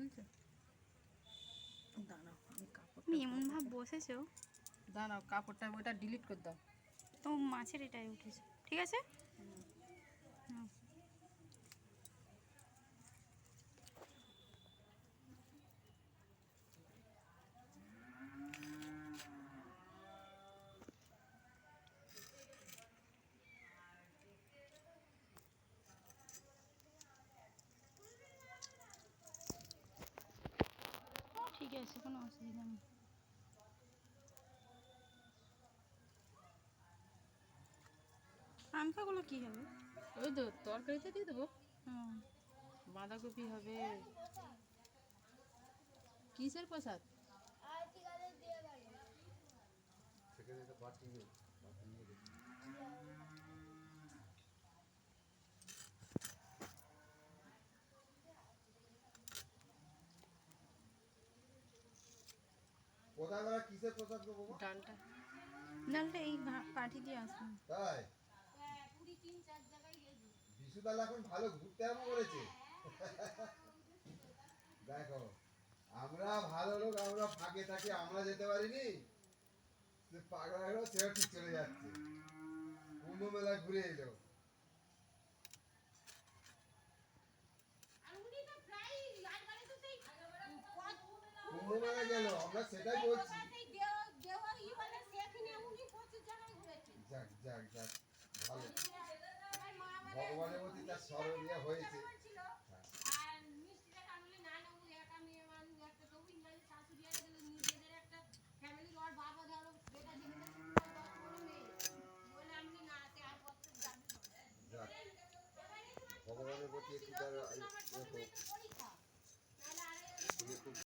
বুঝছো? দাঁড়াও আমি কাপড় তুমি এমন ভাব বসেছো, দাঁড়াও কাপড়টা ওইটা ডিলিট করে দাও। তো মাছের এটাই উঠেছে, ঠিক আছে। হুম। ঠিক আছে, কোনো অসুবিধা নেই। আমকাগুলো কি হবে? ওই তো তরকারিতে দিয়ে দেবো। হুম। বাঁধাকপি হবে। কিসের প্রসাদ? ডালটা ডালটা এই পাঠি দিয়ে আসুন। তাই বিশুদাল এখন ভালো ঘুরতে আরম্ভ করেছে। দেখো আমরা ভালো লোক, আমরা ফাঁকে থাকি, আমরা যেতে পারিনি, পাগলা হলো সেও ঠিক চলে যাচ্ছে। কুম্ভ মেলা ঘুরে এলো। কুম্ভ মেলা গেল, আমরা সেটাই বলছি। যাক যাক যাক, ভালো ভগবানের প্রতি তার স্মরণীয় হয়েছে। ভগবানের প্রতি একটু তার